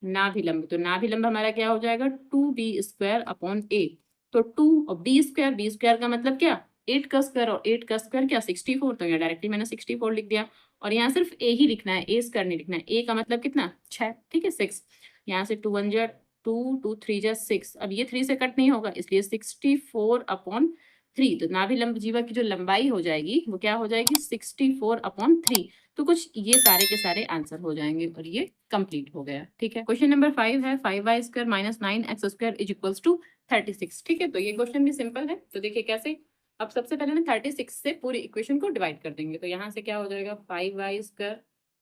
A: नाभिलंब, तो नाभिलंब हमारा क्या हो जाएगा 2b² अपॉन a। तो 2 और b² का मतलब क्या 8 का स्क्वायर, और 8 का स्क्वायर क्या 64। तो यहाँ डायरेक्टली मैंने 64 लिख दिया। और यहाँ सिर्फ a ही लिखना है, a² नहीं लिखना है। a का मतलब कितना 6। ठीक है 6, यहाँ से 2 1 जा 2, 2 3 जा 6। अब ये 3 से कट नहीं होगा, इसलिए 64/3। तो नाभिलंब जीवा की जो लंबाई हो जाएगी वो क्या हो जाएगी 64/3। तो कुछ ये सारे के सारे आंसर हो जाएंगे और ये कंप्लीट हो गया। ठीक है, क्वेश्चन नंबर 5 है 5y² minus 9x² is equals to 36। ठीक है, तो ये क्वेश्चन भी सिंपल है। तो देखिए कैसे, अब सबसे पहले ना 36 से पूरी इक्वेशन को डिवाइड कर देंगे। तो यहाँ से क्या हो जाएगा 5y²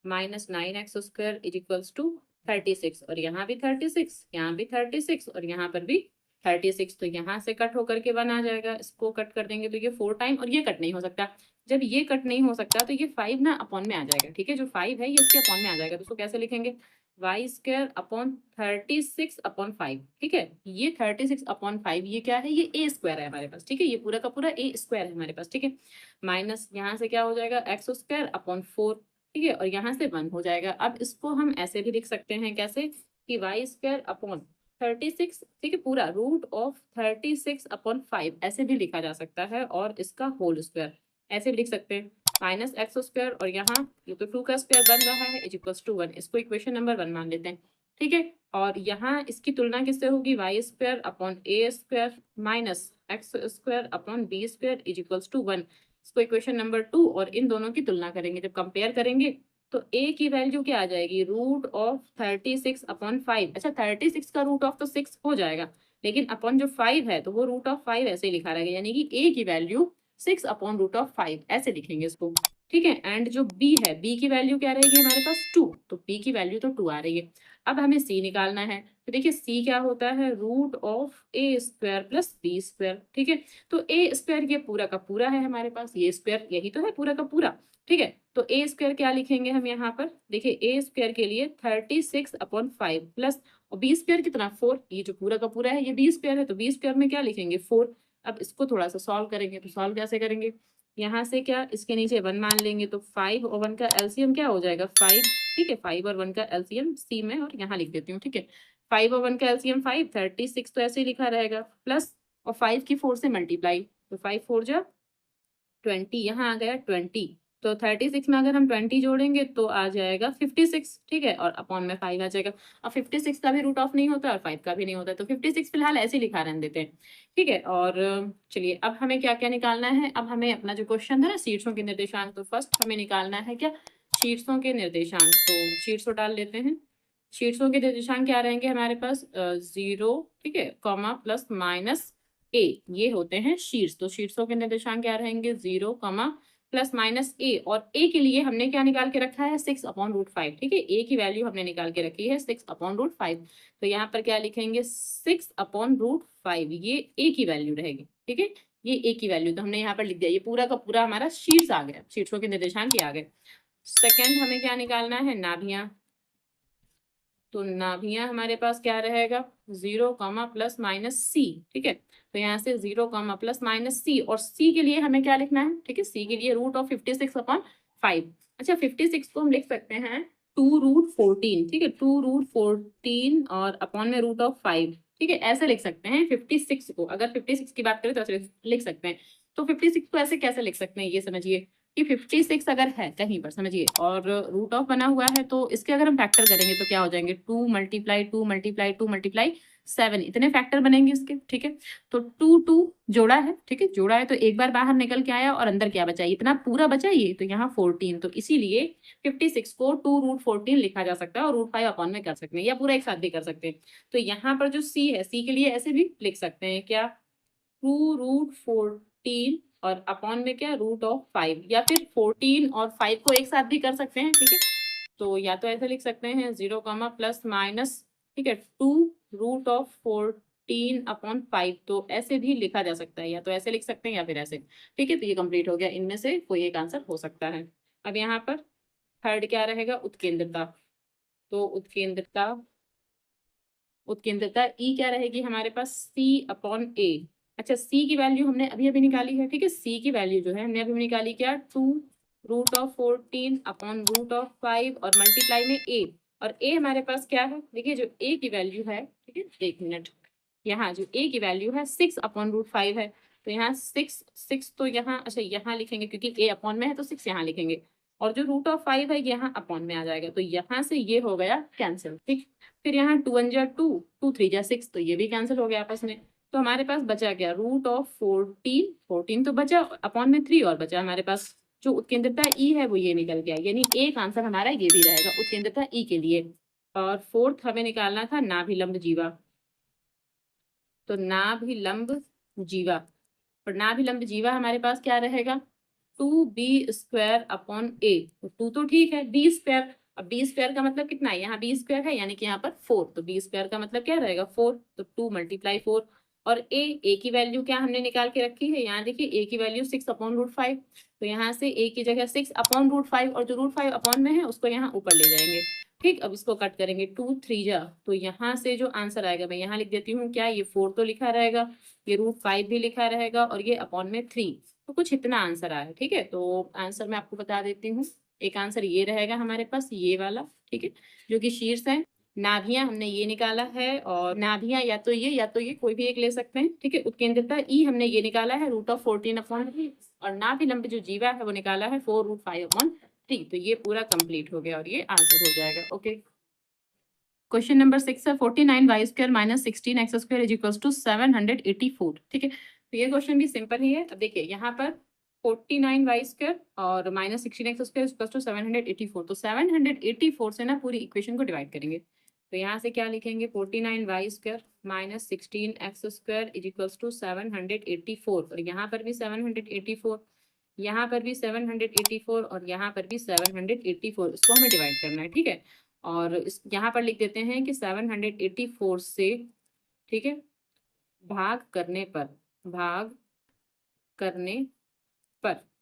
A: minus 9x² is equals to 36, और यहाँ भी 36, यहाँ भी 36 और यहाँ पर भी 36। तो यहाँ से कट होकर के 1 आ जाएगा, इसको कट कर देंगे तो ये 4 टाइम, और ये कट नहीं हो सकता। जब ये कट नहीं हो सकता तो ये 5 ना अपॉन में आ जाएगा। ठीक है, जो 5 है ये इसके अपॉन में आ जाएगा। तो इसको कैसे लिखेंगे वाई स्क्वायर अपॉन 36/5। ठीक है, ये 36/5 ये क्या है, ये ए स्क्वायर है हमारे पास। ठीक है, ये पूरा का पूरा ए स्क्वायर है हमारे पास। ठीक है, माइनस यहाँ से क्या हो जाएगा, एक्स स्क्वायर अपॉन 4। ठीक है, और यहाँ से 1 हो जाएगा। अब इसको हम ऐसे भी लिख सकते हैं, कैसे कि वाई स्क्वायर अपॉन 36, ठीक है, पूरा रूट ऑफ 36/5 ऐसे भी लिखा जा सकता है, और इसका होल स्क्वायर ऐसे भी लिख सकते हैं, माइनस एक्स स्क्वायर, और यहाँ ये तो 2 का स्क्वायर बन रहा है, इज इक्वल्स टू 1। इसको इक्वेशन नंबर 1 मान लेते हैं। ठीक है, और यहाँ इसकी तुलना किससे होगी, Y square upon A square minus X square upon B square is equals to 1। इसको इक्वेशन नंबर 2, और इन दोनों की तुलना करेंगे। जब कंपेयर करेंगे तो a की वैल्यू क्या आ जाएगी, रूट ऑफ 36/5। अच्छा, 36 का रूट ऑफ तो 6 हो जाएगा, लेकिन अपॉन जो 5 है तो वो रूट ऑफ 5 ऐसे ही लिखा रहेगा, यानी कि a की वैल्यू 6/√5 ऐसे लिखेंगे इसको। ठीक है, एंड जो b है, b की वैल्यू क्या रहेगी हमारे पास 2, तो b की वैल्यू तो 2 आ रही है। अब हमें c निकालना है, तो देखिए c क्या होता है, root of a square plus b square. ठीक है, तो a स्क्वायर ये पूरा का पूरा है हमारे पास, ये स्क्वायर यही तो है पूरा का पूरा। ठीक है, तो ए स्क्वायर क्या लिखेंगे हम यहाँ पर, देखिए ए स्क्वायर के लिए 36/5 प्लस, और बी स्क्वायर कितना 4, ये जो पूरा का पूरा है ये बी स्क्वायर है, तो बी स्क्वायर में क्या लिखेंगे 4। अब इसको थोड़ा सा सॉल्व करेंगे, तो सॉल्व कैसे करेंगे, यहाँ से क्या इसके नीचे 1 मान लेंगे, तो 5 और 1 का एलसीएम क्या हो जाएगा 5। ठीक है, 5 और 1 का एलसीएम सी में, और यहाँ लिख देती हूँ। ठीक है, 5 और 1 का एलसीएम 5, 36 तो ऐसे ही लिखा रहेगा, प्लस और 5 की 4 से मल्टीप्लाई, तो 5 4 जा 20, यहाँ आ गया 20, तो 36 में अगर हम 20 जोड़ेंगे तो आ जाएगा 56। ठीक है, और अपॉन में 5 आ जाएगा। अब 56 का भी रूट ऑफ नहीं होता और 5 का भी नहीं होता, तो 56 फिलहाल ऐसे लिखा रहने देते हैं। ठीक है, और चलिए अब हमें क्या क्या निकालना है, अब हमें अपना जो क्वेश्चन था ना शीर्षों के निर्देशांक, तो फर्स्ट हमें निकालना है क्या, शीर्षों के निर्देशांक। तो शीर्षों डाल लेते हैं। शीर्षों के निर्देशांक क्या रहेंगे हमारे पास, 0, ठीक है, कॉमा प्लस माइनस ए, ये होते हैं शीर्ष। तो शीर्षों के निर्देशांक क्या रहेंगे, 0, प्लस माइनस ए, और ए के लिए हमने क्या निकाल के रखा है 6/√5। ठीक है, ए की वैल्यू हमने निकाल के रखी है 6/√5, तो यहाँ पर क्या लिखेंगे 6/√5, ये ए की वैल्यू रहेगी। ठीक है, ये ए की वैल्यू तो हमने यहाँ पर लिख दिया, ये पूरा का पूरा हमारा शीर्ष आ गया, शीर्षों के निर्देशांक ये आ गए। सेकंड हमें क्या निकालना है, नाभियां। तो नाभियां हमारे पास क्या रहेगा, 0, प्लस माइनस सी। ठीक है, तो यहाँ से 0, प्लस माइनस सी, और सी के लिए हमें क्या लिखना है, ठीक है, सी के लिए रूट ऑफ 56/5। अच्छा, 56 को हम लिख सकते हैं 2√14। ठीक है, 2√14 और अपॉन में रूट ऑफ 5। ठीक है, ऐसे लिख सकते हैं 56 को, अगर 56 की बात करें तो ऐसे लिख सकते हैं। तो 56 को ऐसे कैसे लिख सकते हैं, ये समझिए कि 56 अगर है कहीं पर, समझिए, और रूट ऑफ बना हुआ है, तो इसके अगर हम फैक्टर करेंगे तो क्या हो जाएंगे, 2 मल्टीप्लाई 2 मल्टीप्लाई 2 मल्टीप्लाई 7, इतने फैक्टर बनेंगे इसके। ठीक है, तो 2 2 जोड़ा है। ठीक है, जोड़ा है तो एक बार बाहर निकल के आया, और अंदर क्या बचा, इतना पूरा बचा ये, तो यहाँ 14, तो इसीलिए 56 को 2√14 लिखा जा सकता है, और √5 अपॉन में कर सकते हैं, या पूरा एक साथ भी कर सकते हैं। तो यहाँ पर जो सी है, सी के लिए ऐसे भी लिख सकते हैं क्या, 2√14 और अपॉन में क्या √5, या फिर 14 और 5 को एक साथ भी कर सकते हैं। ठीक है, तो या तो ऐसे लिख सकते हैं 0, प्लस माइनस, ठीक है, 2√14/5, तो ऐसे भी लिखा जा सकता है, या तो ऐसे लिख सकते हैं या फिर ऐसे। ठीक है, तो ये कंप्लीट हो गया, इनमें से कोई एक आंसर हो सकता है। अब यहाँ पर थर्ड क्या रहेगा, उत्केंद्रता। तो उत्केंद्रता ई क्या रहेगी हमारे पास, C/A। अच्छा, सी की वैल्यू हमने अभी अभी निकाली है। ठीक है, सी की वैल्यू जो है हमने अभी निकाली, क्या 2√14/√5 और मल्टीप्लाई में ए, और ए हमारे पास क्या है, देखिए जो ए की वैल्यू है, ठीक है, एक मिनट, यहाँ जो ए की वैल्यू है 6/√5 है, तो यहाँ 6 तो यहाँ, अच्छा यहाँ लिखेंगे क्योंकि ए अपॉन में है, तो 6 यहाँ लिखेंगे, और जो √5 है यहाँ अपॉन में आ जाएगा, तो यहाँ से ये हो गया कैंसिल। ठीक, फिर यहाँ 2 1 जा 2, 2 3 जा 6, तो ये भी कैंसिल हो गया आपस में। तो हमारे पास बचा क्या, √14, 14 तो बचा, अपॉन में 3 और बचा हमारे पास। जो उत्केंद्रता ई है वो ये निकल गया, यानी एक आंसर हमारा ये भी रहेगा उत्केंद्रता ई के लिए। और फोर्थ हमें निकालना था नाभिलंब जीवा। तो नाभिलंब जीवा, और नाभिलंब जीवा हमारे पास क्या रहेगा, 2b² a। तो 2 तो ठीक है, b², अब b² का मतलब कितना है, यहाँ b² है, यानी कि यहाँ पर 4, तो b² का मतलब क्या रहेगा 4, तो 2 मल्टीप्लाई 4, और a की वैल्यू क्या हमने निकाल के रखी है, यहाँ देखिए a की वैल्यू 6/√5, तो यहाँ से a की जगह 6/√5, और जो √5 अपॉन में है उसको यहाँ ऊपर ले जाएंगे, ठीक, अब इसको कट करेंगे 2 3 जा, तो यहाँ से जो आंसर आएगा मैं यहाँ लिख देती हूँ क्या, ये 4 तो लिखा रहेगा, ये √5 भी लिखा रहेगा और ये अपॉन में 3, तो कुछ इतना आंसर आया। ठीक है, तो आंसर मैं आपको बता देती हूँ। एक आंसर ये रहेगा हमारे पास, ये वाला। ठीक है, जो कि शीर्ष है। नाभियां हमने ये निकाला है, और नाभियां या तो ये कोई भी एक ले सकते हैं। ठीक है, उत्केंद्रता ई हमने ये निकाला है √14/3, और नाभि लंब जो जीवा है वो निकाला है 4√5/3। तो ये पूरा कंप्लीट हो गया और ये आंसर हो जाएगा। ओके, क्वेश्चन नंबर 6 है 49y² - 16x² = 784। ठीक है, तो ये क्वेश्चन भी सिंपल ही है। अब देखिए यहाँ पर 49y² और -16x² = 784, तो 784 से ना पूरी इक्वेशन को डिवाइड करेंगे। तो यहाँ से क्या लिखेंगे, 49y² - 16x² = 784, और यहाँ पर भी 784, यहाँ पर भी 784 और यहाँ पर भी 784, इसको हमें डिवाइड करना है। ठीक है, और इस यहाँ पर लिख देते हैं कि 784 से, ठीक है, भाग करने पर,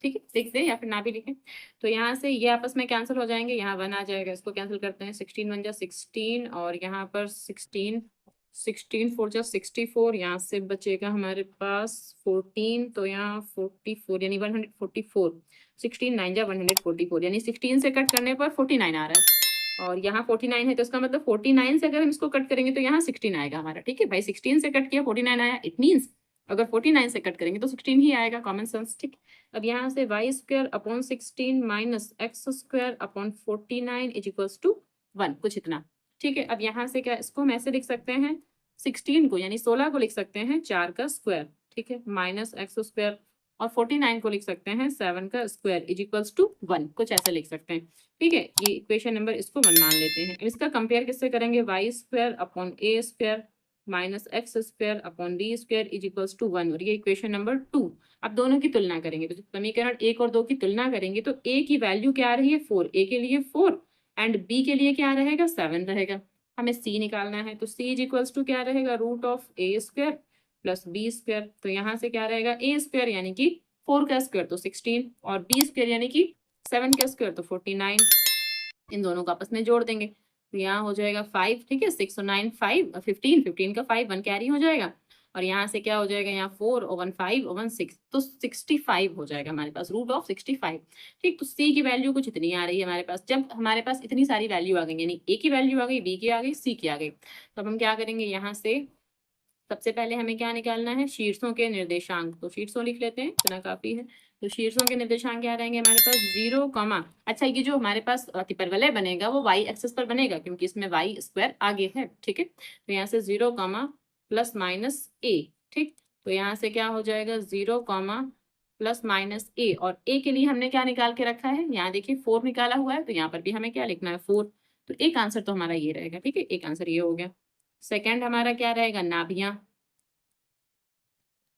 A: ठीक है, लिख दें या फिर ना भी लिखें। तो यहाँ से ये आपस में कैंसिल हो जाएंगे, यहाँ 1 आ जाएगा, इसको कैंसिल करते हैं। 16 1 जा 16, और यहाँ पर 16 4 जा 64, यहाँ से बचेगा हमारे पास 14, तो यहाँ 44 यानी 144। 16 9 जा 144, यानी 16 से कट करने पर 49 आ रहा है, और यहाँ 49 है, तो इसका मतलब 49 से अगर हम इसको कट करेंगे तो यहाँ 16 आएगा हमारा। ठीक है भाई, 16 से कट किया 49 आया, इट मीन्स अगर 49 से कट करेंगे तो 16 ही आएगा, कॉमन सेंस। ठीक, अब यहाँ से y²/16 - x²/49 = 1, कुछ इतना। ठीक है, अब यहाँ से क्या, इसको हम ऐसे लिख सकते हैं, 16 को यानी 16 को लिख सकते हैं 4 का स्क्वायर। ठीक है, माइनस x², और 49 को लिख सकते हैं 7 का स्क्वायर = 1, कुछ ऐसे लिख सकते हैं। ठीक है, ये इक्वेशन नंबर इसको 1 मान लेते हैं। इसका कंपेयर किससे करेंगे, y²/a² - x²/b² = 1, और ये इक्वेशन नंबर 2। अब दोनों की तुलना करेंगे, तो समीकरण 1 और 2 की तुलना करेंगे तो a की वैल्यू क्या आ रही है, 4, a के लिए 4 एंड b के लिए क्या रहेगा, 7 रहेगा। हमें c निकालना है, तो c = क्या रहेगा, √a² + b²। तो यहाँ से क्या रहेगा, a² यानी कि 4 का स्क्वायर तो 16, और b² यानी कि 7 का स्क्वायर तो 49, इन दोनों को आपस में जोड़ देंगे, तो यहाँ हो जाएगा 5। ठीक है, 6 और 9 5, 15, 15 का 5 1 कैरी हो जाएगा, और यहाँ से क्या हो जाएगा, यहाँ 4 और 1 5 और 1 6, तो 65 हो जाएगा हमारे पास, √65। ठीक, तो c की वैल्यू कुछ इतनी आ रही है हमारे पास। जब हमारे पास इतनी सारी वैल्यू आ गई, यानी a की वैल्यू आ गई, b की आ गई, c की आ गई, तो अब हम क्या करेंगे, यहाँ से सबसे पहले हमें क्या निकालना है, शीर्षों के निर्देशांक। तो शीर्षों लिख लेते हैं, इतना काफी है। तो शीर्षों के निर्देशांक क्या रहेंगे हमारे पास, 0, अच्छा ये जो हमारे पास अतिपरवलय बनेगा वो y एक्सिस पर बनेगा, क्योंकि इसमें y² आगे है। ठीक है, तो यहाँ से 0, ±a। ठीक, तो यहाँ से क्या हो जाएगा, 0, ±a, और a के लिए हमने क्या निकाल के रखा है, यहाँ देखिए 4 निकाला हुआ है, तो यहाँ पर भी हमें क्या लिखना है, 4। तो एक आंसर तो हमारा ये रहेगा। ठीक है, एक आंसर ये हो गया। सेकेंड हमारा क्या रहेगा, नाभियां।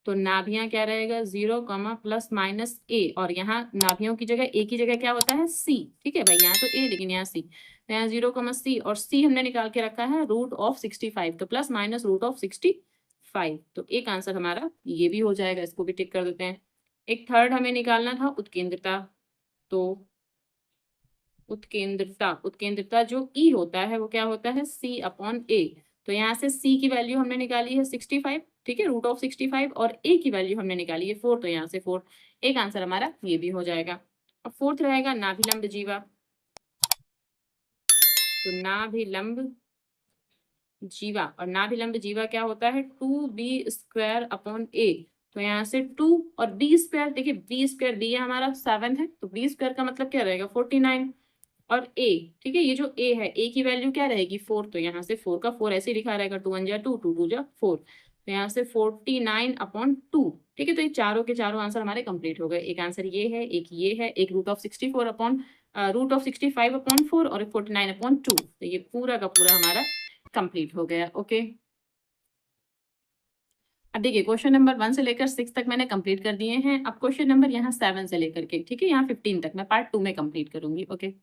A: तो नाभियां क्या रहेगा, 0, ±a, और यहाँ नाभियों की जगह a की जगह क्या होता है, c। ठीक है भाई, यहाँ तो a लेकिन यहाँ c, तो यहाँ 0, c, और c हमने निकाल के रखा है √65, तो ± √65। तो एक आंसर हमारा ये भी हो जाएगा, इसको भी टिक कर देते हैं। एक थर्ड हमें निकालना था, उत्केंद्रता। तो उत्केंद्रता जो E होता है वो क्या होता है, C/A। तो यहाँ से C की वैल्यू हमने निकाली है 65, ठीक है, √65, और A की वैल्यू हमने निकाली है 4, तो यहाँ से 4। एक आंसर हमारा ये भी हो जाएगा। अब फोर्थ रहेगा नाभिलंब जीवा। तो नाभिलंब जीवा, और नाभिलंब जीवा क्या होता है, 2b²/a। तो यहाँ से 2 और b², देखिए b², b हमारा 7 है, तो b² का मतलब क्या रहेगा, 49, और a, ठीक है, ये जो a है, a की वैल्यू क्या रहेगी, 4, तो यहाँ से 4 का 4 ऐसे ही लिखा रहेगा, 2 1 जा 2, 2 2 जा 4, तो यहाँ से 49/2। ठीक है, तो ये चारों के चारों आंसर हमारे कंप्लीट हो गए। एक आंसर ये है, एक ये है, एक √65/4 और एक 49/2। तो ये पूरा का पूरा हमारा कंप्लीट हो गया। ओके, अब देखिए क्वेश्चन नंबर 1 से लेकर 6 तक मैंने कंप्लीट कर दिए हैं। अब क्वेश्चन नंबर यहाँ 7 से लेकर के, ठीक है, यहाँ 15 तक मैं पार्ट 2 में कंप्लीट करूंगी। ओके।